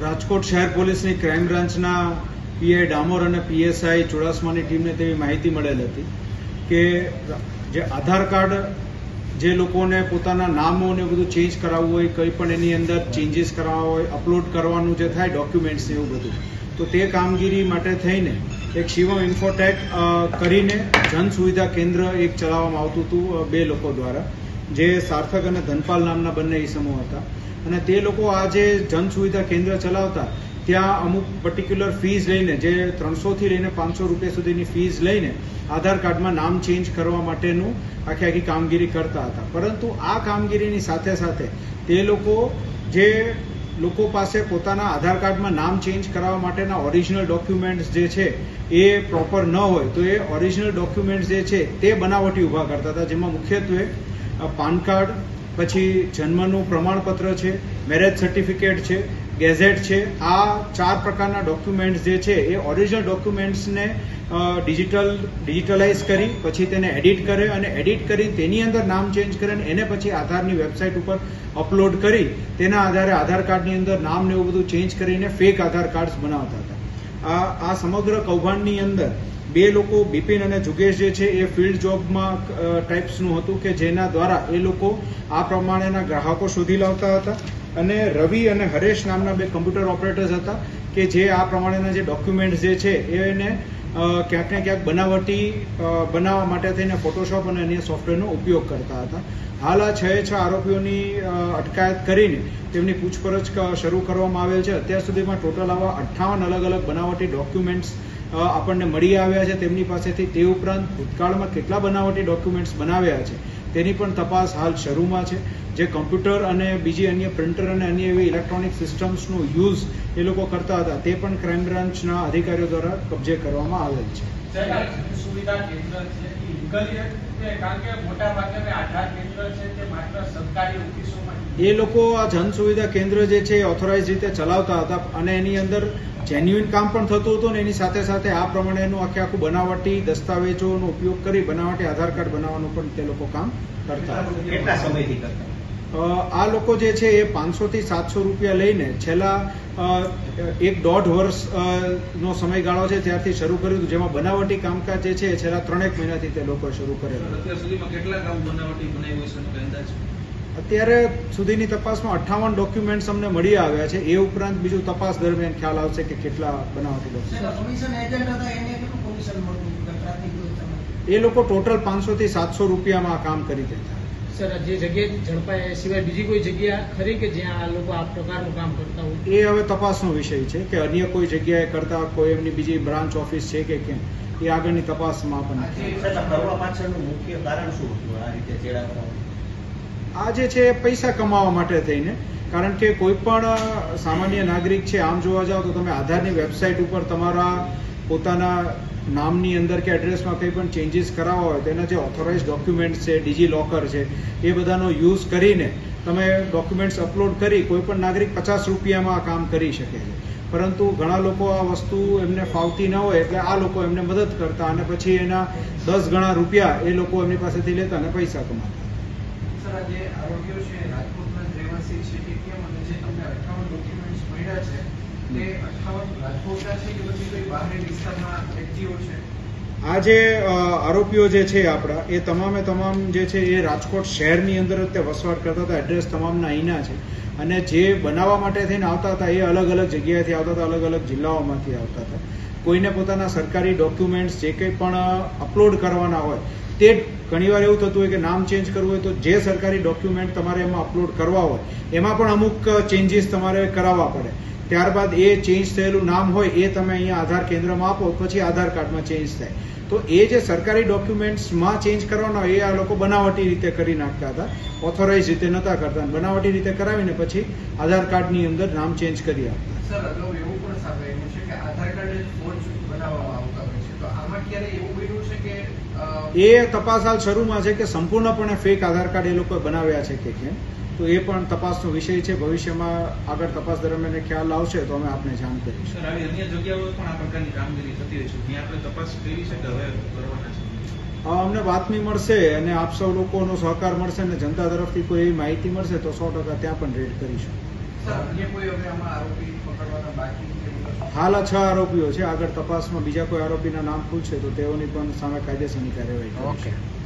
રાજકોટ શહેર પોલીસની ક્રાઇમ બ્રાન્ચના પીઆઈ ડામોર અને પીએસઆઈ ચુડાસમાની ટીમને તેવી માહિતી મળેલ હતી કે જે આધાર કાર્ડ જે લોકોને પોતાના નામો ને બધું ચેન્જ કરાવવું હોય, કંઈ પણ એની અંદર ચેન્જીસ કરાવવા હોય, અપલોડ કરવાનું જે થાય ડોક્યુમેન્ટ્સ એવું બધું, તો તે કામગીરી માટે થઈને એક શિવમ ઇન્ફોટેક કરીને જન સુવિધા કેન્દ્ર એક ચલાવવામાં આવતું હતું બે લોકો દ્વારા, જે સાર્થક અને ધનપાલ નામના બંને ઇસમો હતા. અને તે લોકો આ જે જન સુવિધા કેન્દ્ર ચલાવતા ત્યાં અમુક પર્ટિક્યુલર ફીઝ લઈને, જે 300 થી લઈને 500 રૂપિયા સુધીની ફીઝ લઈને આધાર કાર્ડમાં નામ ચેન્જ કરવા માટેનું આખી કામગીરી કરતા હતા. પરંતુ આ કામગીરીની સાથે સાથે તે લોકો જે લોકો પાસે પોતાના આધાર કાર્ડમાં નામ ચેન્જ કરાવવા માટેના ઓરિજિનલ ડોક્યુમેન્ટ્સ જે છે એ પ્રોપર ન હોય તો એ ઓરિજિનલ ડોક્યુમેન્ટ્સ જે છે તે બનાવટી ઊભા કરતા હતા, જેમાં મુખ્યત્વે પાન કાર્ડ, પછી જન્મનું પ્રમાણપત્ર છે, મેરેજ સર્ટિફિકેટ છે, ગેઝેટ છે. આ 4 પ્રકારના ડોક્યુમેન્ટ્સ જે છે એ ઓરિજિનલ ડોક્યુમેન્ટ્સને ડિજિટલાઇઝ કરી પછી તેને એડિટ કરે અને એડિટ કરી તેની અંદર નામ ચેન્જ કરે અને એને પછી આધારની વેબસાઇટ ઉપર અપલોડ કરી તેના આધારે આધાર કાર્ડની અંદર નામ ને એવું બધું ચેન્જ કરીને ફેક આધાર કાર્ડ બનાવતા હતા. આ સમગ્ર કૌભાંડની અંદર બે લોકો બિપિન અને જુગેશ જે છે એ ફિલ્ડ જોબમાં ટાઈપ્સનું હતું કે જેના દ્વારા એ લોકો આ પ્રમાણેના ગ્રાહકો શોધી લાવતા હતા. અને રવિ અને હરેશ નામના બે કમ્પ્યુટર ઓપરેટર્સ હતા કે જે આ પ્રમાણેના જે ડોક્યુમેન્ટ્સ જે છે એને ક્યાંક ને ક્યાંક બનાવવા માટે થઈને ફોટોશોપ અને અન્ય સોફ્ટવેરનો ઉપયોગ કરતા હતા. હાલ આ 6 આરોપીઓની અટકાયત કરીને તેમની પૂછપરછ શરૂ કરવામાં આવેલ છે. અત્યાર સુધીમાં ટોટલ આવા 58 અલગ અલગ બનાવટી ડોક્યુમેન્ટ્સ આપણને મળી આવ્યા છે તેમની પાસેથી. તે ઉપરાંત ભૂતકાળમાં કેટલા બનાવટી ડોક્યુમેન્ટ્સ બનાવ્યા છે તેની પણ તપાસ હાલ શરૂમાં છે. જે કમ્પ્યુટર અને બીજી અન્ય પ્રિન્ટર અને અન્ય એવી ઇલેક્ટ્રોનિક સિસ્ટમ્સનો યુઝ એ લોકો કરતા હતા તે પણ ક્રાઇમ બ્રાન્ચના અધિકારીઓ દ્વારા કબજે કરવામાં આવેલ છે. એ લોકો આ જન સુવિધા કેન્દ્ર જે છે એ ઓથોરાઇઝ રીતે ચલાવતા હતા અને એની અંદર જેન્યુઇન કામ પણ થતું હતું ને એની સાથે સાથે આ પ્રમાણેનું આખું બનાવટી દસ્તાવેજોનો ઉપયોગ કરી બનાવટી આધાર કાર્ડ બનાવવાનું પણ તે લોકો કામ કરતા હતા. કેટલા સમયથી કરતા? આ લોકો જે છે એ 500 થી 700 રૂપિયા લઈને છેલ્લા 1.5 વર્ષ નો સમયગાળો છે ત્યારથી શરૂ કર્યું હતું, જેમાં બનાવટી કામકાજ જે છે છેલ્લા 3 મહિનાથી તે લોકો શરૂ કરેલું. અત્યાર સુધીમાં કેટલા કામ બનાવટી બનાવ્યું છે અંદાજ? અત્યારે સુધીની તપાસમાં 58 ડોક્યુમેન્ટ્સ અમને મળી આવ્યા છે. એ ઉપરાંત બીજું તપાસ દરમિયાન ખ્યાલ આવશે કે કેટલા બનાવટી ડોક્યુમેન્ટ. એ લોકો ટોટલ 500 થી 700 રૂપિયામાં આ કામ કરી દેતા. સર, જે જગ્યાએ ઝડપાયા સિવાય બીજી કોઈ જગ્યા ખરી કે જ્યાં આ લોકો આ પ્રકારનું કામ કરતા હોય? એ હવે તપાસનો વિષય છે કે અન્ય કોઈ જગ્યાએ કરતા કોઈ એમની બીજી બ્રાન્ચ ઓફિસ છે કે કેમ, એ આગળની તપાસમાં પણ કરવા પાછળનું મુખ્ય કારણ શું હતું આ રીતે ચેડા કરવાનું? આ જે છે પૈસા કમાવા માટે થઈને, કારણ કે કોઈ પણ સામાન્ય નાગરિક છે આમ જોવા જાઓ તો તમે આધારની વેબસાઇટ ઉપર તમારા પોતાના નામની અંદર કે એડ્રેસમાં કંઈ પણ ચેન્જીસ કરાવવા હોય તેના જે ઓથોરાઇઝ ડોક્યુમેન્ટ્સ છે, ડીજી લોકર છે, એ બધાનો યુઝ કરીને તમે ડોક્યુમેન્ટ્સ અપલોડ કરી કોઈ પણ નાગરિક 50 રૂપિયામાં આ કામ કરી શકે છે. પરંતુ ઘણા લોકો આ વસ્તુ એમને ફાવતી ન હોય એટલે આ લોકો એમને મદદ કરતા અને પછી એના 10 ગણા રૂપિયા એ લોકો એમની પાસેથી લેતા અને પૈસા કમાતા. જે આરોગ્યો છે રાજકોટના જ રહેવાસી છે કે કેમ, અને જે તમને 58 ડોક્યુમેન્ટ્સ મળ્યા છે તે 58 રાજકોટના છે કે પછી કોઈ બહારની વિસ્તારના વ્યક્તિઓ છે? આ જે આરોપીઓ જે છે આપણા એ તમામ જે છે એ રાજકોટ શહેરની અંદર જ તે વસવાટ કરતા હતા. એડ્રેસ તમામના અહીંના છે અને જે બનાવવા માટે થઈને આવતા હતા એ અલગ અલગ જગ્યાએથી આવતા હતા, અલગ અલગ જિલ્લાઓમાંથી આવતા હતા. કોઈને પોતાના સરકારી ડોક્યુમેન્ટ્સ જે કંઈ પણ અપલોડ કરવાના હોય તે ઘણીવાર એવું થતું હોય કે નામ ચેન્જ કરવું હોય તો જે સરકારી ડોક્યુમેન્ટ તમારે એમાં અપલોડ કરવા હોય એમાં પણ અમુક ચેન્જીસ તમારે કરાવવા પડે. ત્યારબાદ એ ચેન્જ થયેલું નામ હોય એ તમે અહીંયા આધાર કેન્દ્રમાં આપો પછી આધાર કાર્ડમાં ચેન્જ થાય. તો એ જે સરકારી ડોક્યુમેન્ટ્સમાં ચેન્જ કરવાના હોય એ આ લોકો બનાવટી રીતે કરી નાખતા હતા, ઓથોરાઇઝ રીતે નહોતા કરતા. બનાવટી રીતે કરાવીને પછી આધાર કાર્ડની અંદર નામ ચેન્જ કરી આપતા. સર, અગાઉ એવું પણ સાંભળ્યું છે કે આધાર કાર્ડ ફોર્જ બનાવવામાં આવતા હોય છે, તો આમાં ક્યારે એવું બન્યું છે કે એ તપાસ હાલ શરૂમાં છે કે સંપૂર્ણપણે ફેક આધાર કાર્ડ એ લોકો બનાવ્યા છે કે કેમ, તો એ પણ તપાસનો વિષય છે. ભવિષ્યમાં આગળ તપાસ દરમિયાન ખ્યાલ આવશે તો અમે આપને જાણ કરીશું. સર, આવી અન્ય જગ્યાઓ પણ આ પ્રકારની કામગીરી થતી હોય છે, ત્યાં આપણે તપાસ કરી છે કે હવે કરવાના છે? અમને બાતમી મળશે અને આપ સૌ લોકોનો સહકાર મળશે અને જનતા તરફથી કોઈ એવી માહિતી મળશે તો 100% ત્યાં પણ રેડ કરીશું. સર અન્ય કોઈ હવે આમાં આરોપી પકડવાના બાકી કે બધા હાલ આ 6 આરોપીઓ છે. આગળ તપાસમાં બીજા કોઈ આરોપીના નામ ખુલશે તો તેઓની પણ સામે કાયદેસરની કાર્યવાહી કરીશું. ઓકે.